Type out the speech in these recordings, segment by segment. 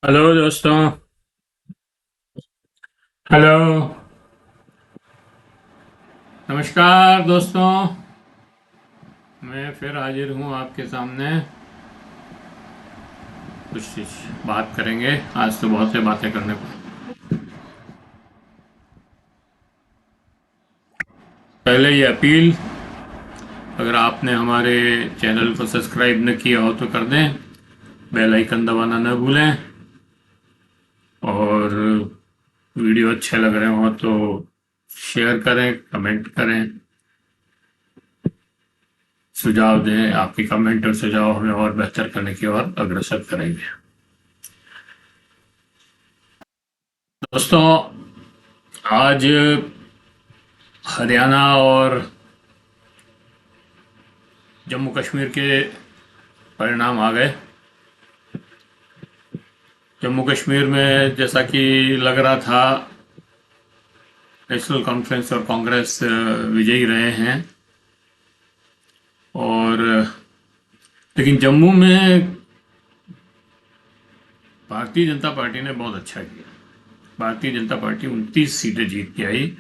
Hello दोस्तों। Hello. नमस्कार दोस्तों। मैं फिर हाजिर हूँ आपके सामने। कुछ बात करेंगे। आज तो बहुत से बातें करने को। पहले ये अपील, अगर आपने हमारे चैनल को सब्सक्राइब न किया हो तो कर दें। बेल आइकन दबाना न भूलें। और वीडियो अच्छे लग रहे हो तो शेयर करें, कमेंट करें, सुझाव दें। आपके कमेंट और सुझाव हमें और बेहतर करने की ओर अग्रसर करेंगे। दोस्तों, आज हरियाणा और जम्मू कश्मीर के परिणाम आ गए। जम्मू कश्मीर में जैसा कि लग रहा था, नेशनल कॉन्फ्रेंस और कांग्रेस विजयी रहे हैं। और लेकिन जम्मू में भारतीय जनता पार्टी ने बहुत अच्छा किया। भारतीय जनता पार्टी 29 सीटें जीत के आई,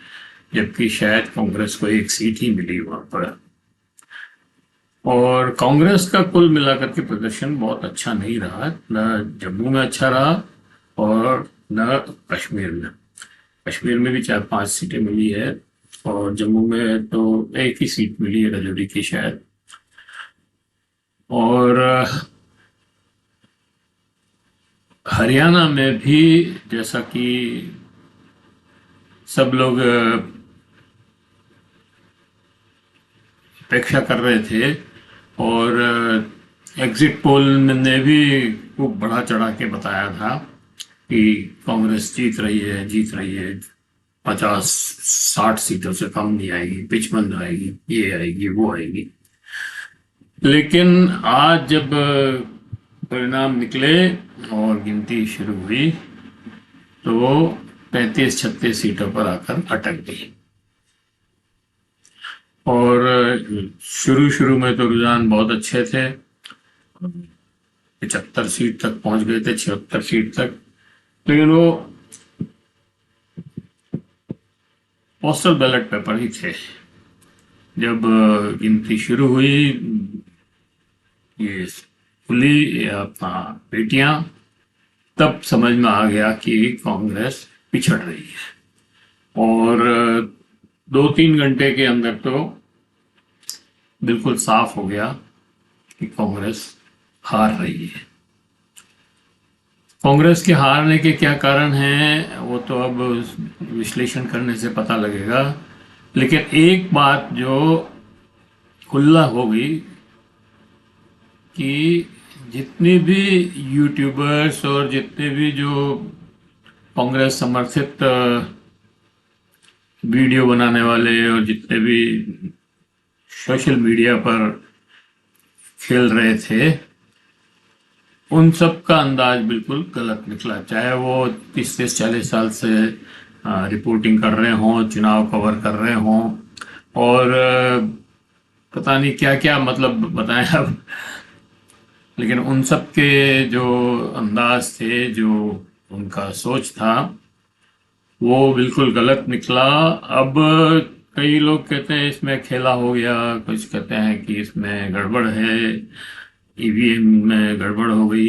जबकि शायद कांग्रेस को एक सीट ही मिली वहां पर। और कांग्रेस का कुल मिलाकर के प्रदर्शन बहुत अच्छा नहीं रहा, न जम्मू में अच्छा रहा और न कश्मीर में। कश्मीर में भी 4-5 सीटें मिली है और जम्मू में तो एक ही सीट मिली है, रजौरी की शायद। और हरियाणा में भी जैसा कि सब लोग अपेक्षा कर रहे थे, और एग्जिट पोल ने भी खूब बढ़ा चढ़ा के बताया था कि कांग्रेस जीत रही है, 50-60 सीटों से कम नहीं आएगी, 55 आएगी, ये आएगी, वो आएगी। लेकिन आज जब परिणाम निकले और गिनती शुरू हुई तो वो 35-36 सीटों पर आकर अटक गई। और शुरू शुरू में तो रुझान बहुत अच्छे थे, 75 सीट तक पहुंच गए थे, 76 सीट तक। लेकिन वो पोस्टल बैलेट पेपर ही थे। जब गिनती शुरू हुई, ये खुली अपना पेटियां, तब समझ में आ गया कि कांग्रेस पिछड़ रही है। और 2-3 घंटे के अंदर तो बिल्कुल साफ हो गया कि कांग्रेस हार रही है। कांग्रेस के हारने के क्या कारण हैं वो तो अब विश्लेषण करने से पता लगेगा। लेकिन एक बात जो खुला हो गई कि जितने भी यूट्यूबर्स और जितने भी जो कांग्रेस समर्थित वीडियो बनाने वाले और जितने भी सोशल मीडिया पर खेल रहे थे, उन सब का अंदाज बिल्कुल गलत निकला। चाहे वो 30-40 साल से रिपोर्टिंग कर रहे हों, चुनाव कवर कर रहे हों, और पता नहीं क्या क्या मतलब बताएं अब। लेकिन उन सब के जो अंदाज थे, जो उनका सोच था, वो बिल्कुल गलत निकला। अब कई लोग कहते हैं इसमें खेला हो गया, कुछ कहते हैं कि इसमें गड़बड़ है, ईवीएम में गड़बड़ हो गई।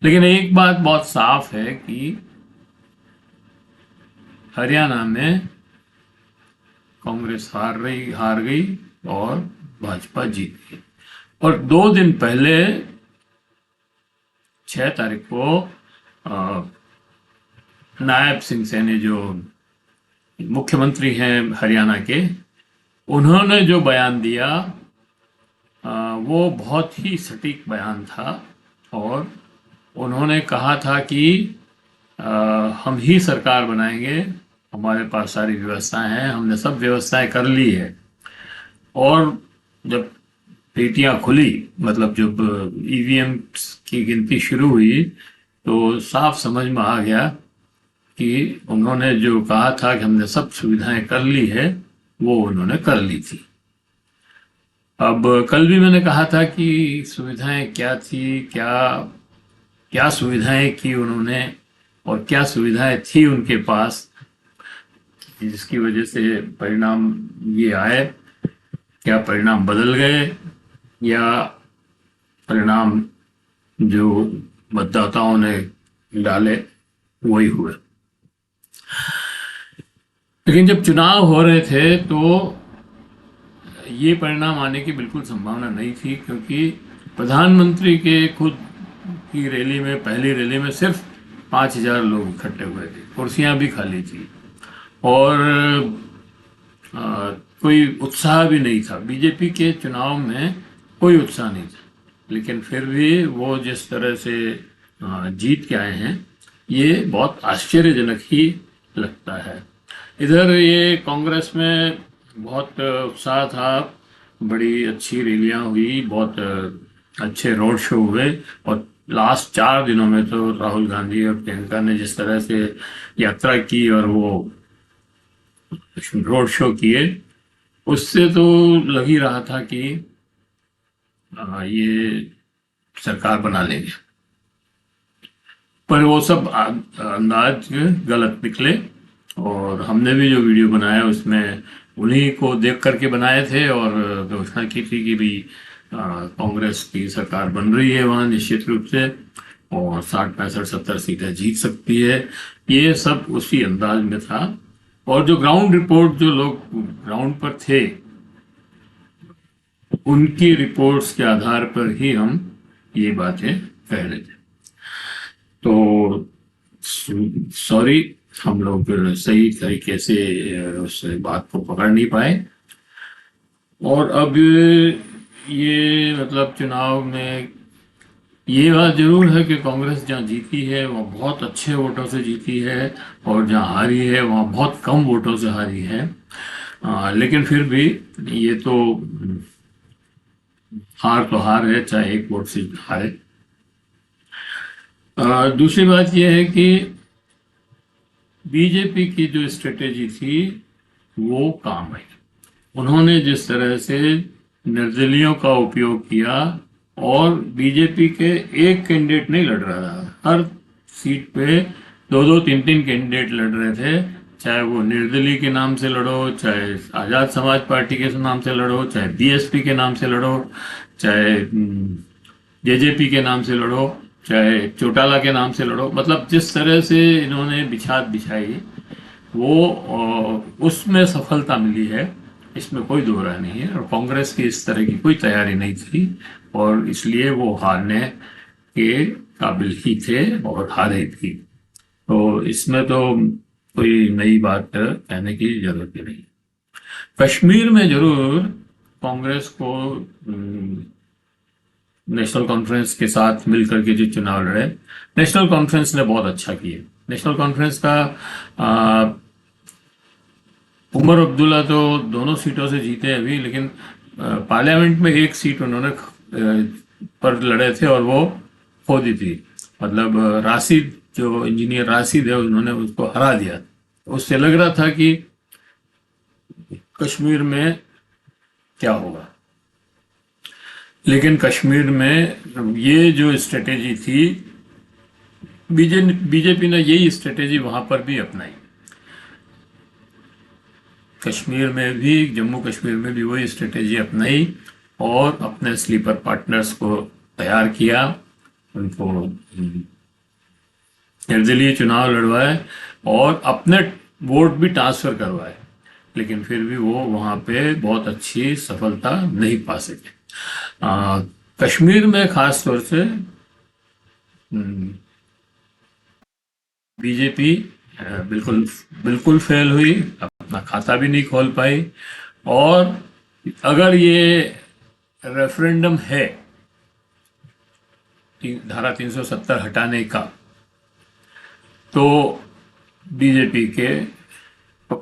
लेकिन एक बात बहुत साफ है कि हरियाणा में कांग्रेस हार गई और भाजपा जीत गई। और 2 दिन पहले 6 तारीख को अ, नायब सिंह सैनी, जो मुख्यमंत्री हैं हरियाणा के, उन्होंने जो बयान दिया, वो बहुत ही सटीक बयान था। और उन्होंने कहा था कि अ, हम ही सरकार बनाएंगे, हमारे पास सारी व्यवस्थाएं हैं, हमने सब व्यवस्थाएं कर ली है। और जब पेटियां खुली, मतलब जब ईवीएम की गिनती शुरू हुई, तो साफ समझ में आ गया कि उन्होंने जो कहा था कि हमने सब सुविधाएं कर ली है, वो उन्होंने कर ली थी। अब कल भी मैंने कहा था कि सुविधाएं क्या थी, क्या क्या सुविधाएं की उन्होंने और क्या सुविधाएं थी उनके पास जिसकी वजह से परिणाम ये आए, क्या परिणाम बदल गए या परिणाम जो मतदाताओं ने डाले वही हुए। लेकिन जब चुनाव हो रहे थे तो ये परिणाम आने की बिल्कुल संभावना नहीं थी, क्योंकि प्रधानमंत्री के खुद की रैली में, पहली रैली में सिर्फ 5,000 लोग इकट्ठे हुए थे, कुर्सियां भी खाली थी और कोई उत्साह भी नहीं था। बीजेपी के चुनाव में कोई उत्साह नहीं था, लेकिन फिर भी वो जिस तरह से जीत के आए हैं ये बहुत आश्चर्यजनक ही लगता है। इधर ये कांग्रेस में बहुत उत्साह था, बड़ी अच्छी रैलियां हुई, बहुत अच्छे रोड शो हुए और लास्ट 4 दिनों में तो राहुल गांधी और प्रियंका ने जिस तरह से यात्रा की और वो रोड शो किए, उससे तो लग ही रहा था कि ये सरकार बना लेंगे। पर वो सब अंदाज गलत निकले और हमने भी जो वीडियो बनाया उसमें उन्हीं को देख करके बनाए थे और घोषणा की थी कि भी कांग्रेस की सरकार बन रही है वहाँ निश्चित रूप से और 60, 65, 70 सीटें जीत सकती है। ये सब उसी अंदाज में था और जो ग्राउंड रिपोर्ट, जो लोग ग्राउंड पर थे उनकी रिपोर्ट्स के आधार पर ही हम ये बातें कह रहे थे। तो सॉरी, हम लोग सही तरीके से उस बात को पकड़ नहीं पाए और अब ये मतलब चुनाव में ये बात जरूर है कि कांग्रेस जहाँ जीती है वहाँ बहुत अच्छे वोटों से जीती है और जहाँ हारी है वहाँ बहुत कम वोटों से हारी है। लेकिन फिर भी ये तो हार तो हार है, चाहे एक वोट से हारे। दूसरी बात यह है कि बीजेपी की जो स्ट्रेटेजी थी वो काम आई। उन्होंने जिस तरह से निर्दलियों का उपयोग किया और बीजेपी के एक कैंडिडेट नहीं लड़ रहा था, हर सीट पे 2-2, 3-3 कैंडिडेट लड़ रहे थे, चाहे वो निर्दलीय के नाम से लड़ो, चाहे आजाद समाज पार्टी के नाम से लड़ो, चाहे बीएसपी के नाम से लड़ो, चाहे जेजेपी के नाम से लड़ो, चाहे चौटाला के नाम से लड़ो। मतलब जिस तरह से इन्होंने बिछात बिछाई वो उसमें सफलता मिली है, इसमें कोई दो राय नहीं है। और कांग्रेस की इस तरह की कोई तैयारी नहीं थी और इसलिए वो हारने के काबिल ही थे और हारे थी। तो इसमें तो कोई नई बात कहने की जरूरत ही नहीं। कश्मीर में जरूर कांग्रेस को नेशनल कॉन्फ्रेंस के साथ मिलकर के जो चुनाव लड़े, नेशनल कॉन्फ्रेंस ने बहुत अच्छा किया। नेशनल कॉन्फ्रेंस का उमर अब्दुल्ला तो दोनों सीटों से जीते अभी, लेकिन पार्लियामेंट में एक सीट उन्होंने पर लड़े थे और वो खो दी थी। मतलब राशिद, जो इंजीनियर राशिद है, उन्होंने उसको हरा दिया। उससे लग रहा था कि कश्मीर में क्या होगा, लेकिन कश्मीर में ये जो स्ट्रेटेजी थी बीजेपी ने यही स्ट्रेटेजी वहां पर भी अपनाई। कश्मीर में भी, जम्मू कश्मीर में भी वही स्ट्रेटेजी अपनाई और अपने स्लीपर पार्टनर्स को तैयार किया, उनको निर्दलीय चुनाव लड़वाए और अपने वोट भी ट्रांसफर करवाए, लेकिन फिर भी वो वहां पे बहुत अच्छी सफलता नहीं पा सके। कश्मीर में खास तौर से बीजेपी बिल्कुल फेल हुई, अपना खाता भी नहीं खोल पाई। और अगर ये रेफरेंडम है धारा 370 हटाने का, तो बीजेपी के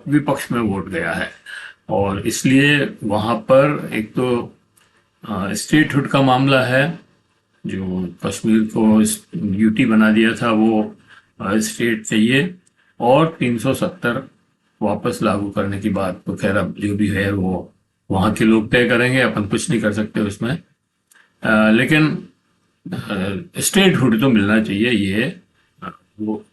विपक्ष में वोट गया है और इसलिए वहां पर एक तो स्टेटहुड का मामला है, जो कश्मीर को यूटी बना दिया था वो स्टेट चाहिए, और 370 वापस लागू करने की बात तो खैर अब जो भी है वो वहाँ के लोग तय करेंगे, अपन कुछ नहीं कर सकते उसमें। लेकिन स्टेटहुड तो मिलना चाहिए। वो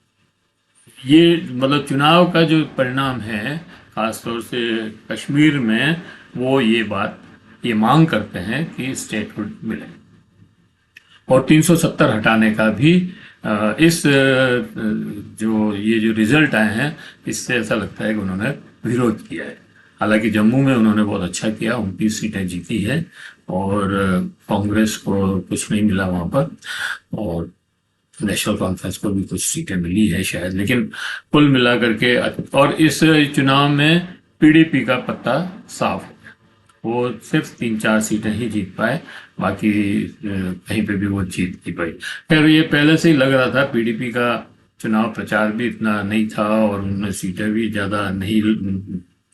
ये मतलब चुनाव का जो परिणाम है, खासतौर से कश्मीर में, वो ये मांग करते हैं कि स्टेटहुड मिले। और 370 हटाने का भी जो रिजल्ट आए हैं, इससे ऐसा लगता है कि उन्होंने विरोध किया है। हालांकि जम्मू में उन्होंने बहुत अच्छा किया, 29 सीटें जीती है, और कांग्रेस को कुछ नहीं मिला वहां पर, और नेशनल कॉन्फ्रेंस को भी कुछ सीटें मिली है शायद, लेकिन कुल मिलाकर के। और इस चुनाव में पीडीपी का पत्ता साफ है, वो सिर्फ 3-4 सीटें ही जीत पाए, बाकी कहीं पे भी वो जीत नहीं पाई। खैर, ये पहले से ही लग रहा था, पीडीपी का चुनाव प्रचार भी इतना नहीं था, और उन्होंने सीटें भी ज़्यादा नहीं,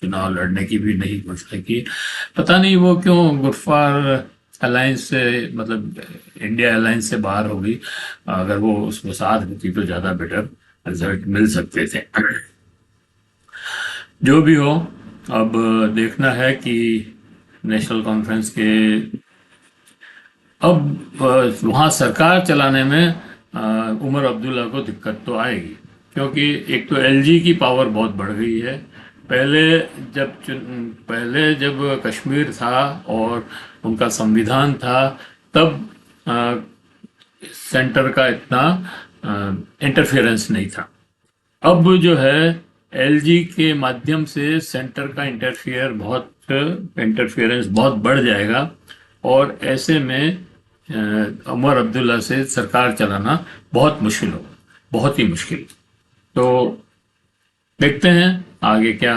चुनाव लड़ने की भी नहीं घोषणा की। पता नहीं वो क्यों गुटफार अलायंस से, मतलब इंडिया अलायंस से बाहर हो गई। अगर वो उसमें साथ होती तो ज़्यादा बेटर रिजल्ट मिल सकते थे। जो भी हो, अब देखना है कि नेशनल कॉन्फ्रेंस के अब वहाँ सरकार चलाने में उमर अब्दुल्ला को दिक्कत तो आएगी, क्योंकि एक तो एलजी की पावर बहुत बढ़ गई है। पहले जब कश्मीर था और उनका संविधान था, तब सेंटर का इतना इंटरफेरेंस नहीं था। अब जो है, एलजी के माध्यम से सेंटर का इंटरफेरेंस बहुत बढ़ जाएगा, और ऐसे में उमर अब्दुल्ला से सरकार चलाना बहुत मुश्किल होगा, बहुत ही मुश्किल। तो देखते हैं आगे क्या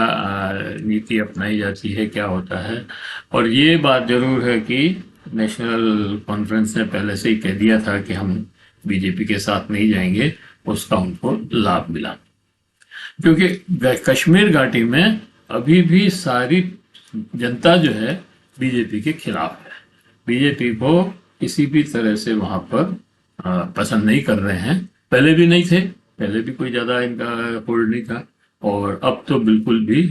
नीति अपनाई जाती है, क्या होता है। और ये बात जरूर है कि नेशनल कॉन्फ्रेंस ने पहले से ही कह दिया था कि हम बीजेपी के साथ नहीं जाएंगे, उसका उनको लाभ मिला, क्योंकि कश्मीर घाटी में अभी भी सारी जनता जो है बीजेपी के खिलाफ है। बीजेपी को किसी भी तरह से वहां पर पसंद नहीं कर रहे हैं। पहले भी नहीं थे, पहले भी कोई ज्यादा इनका होल्ड नहीं था, और अब तो बिल्कुल भी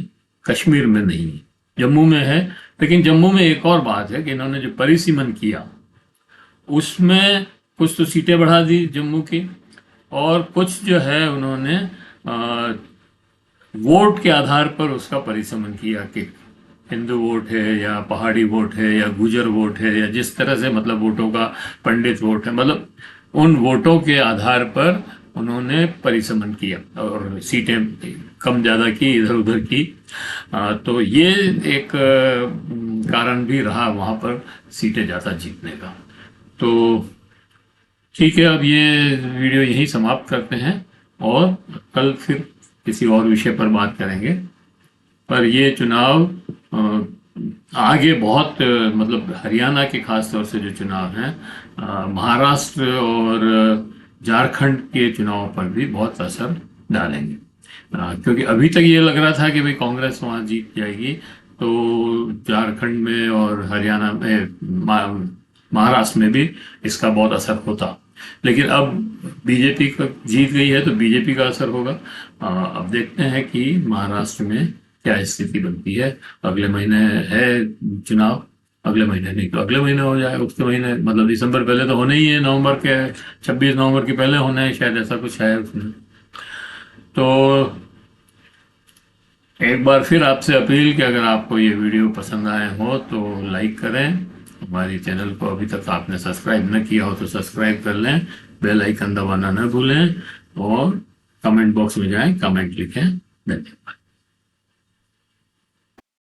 कश्मीर में नहीं है, जम्मू में है। लेकिन जम्मू में एक और बात है कि इन्होंने जो परिसीमन किया, उसमें कुछ तो सीटें बढ़ा दी जम्मू की, और कुछ जो है उन्होंने वोट के आधार पर उसका परिसीमन किया कि हिंदू वोट है या पहाड़ी वोट है या गुजर वोट है, या जिस तरह से, मतलब वोटों का पंडित वोट है, मतलब उन वोटों के आधार पर उन्होंने परिसीमन किया और सीटें कम ज़्यादा की, इधर उधर की। तो ये एक कारण भी रहा वहाँ पर सीटें ज़्यादा जीतने का। तो ठीक है, अब ये वीडियो यहीं समाप्त करते हैं, और कल फिर किसी और विषय पर बात करेंगे। पर ये चुनाव आगे बहुत, मतलब हरियाणा के खास तौर से जो चुनाव हैं, महाराष्ट्र और झारखंड के चुनाव पर भी बहुत असर डालेंगे। क्योंकि अभी तक ये लग रहा था कि भाई कांग्रेस वहाँ जीत जाएगी, तो झारखंड में और हरियाणा में, महाराष्ट्र में भी इसका बहुत असर होता। लेकिन अब बीजेपी का जीत गई है, तो बीजेपी का असर होगा। अब देखते हैं कि महाराष्ट्र में क्या स्थिति बनती है। अगले महीने है चुनाव, अगले महीने नहीं तो अगले महीने हो जाए, उसके महीने, मतलब दिसंबर पहले तो होने ही है, नवंबर के 26 नवंबर के पहले होने हैं शायद, ऐसा कुछ है उसमें। तो एक बार फिर आपसे अपील कि अगर आपको ये वीडियो पसंद आए हो तो लाइक करें, हमारी चैनल को अभी तक आपने सब्सक्राइब न किया हो तो सब्सक्राइब कर लें, बेल आइकन दबाना न भूलें, और कमेंट बॉक्स में जाएं, कमेंट लिखें। धन्यवाद।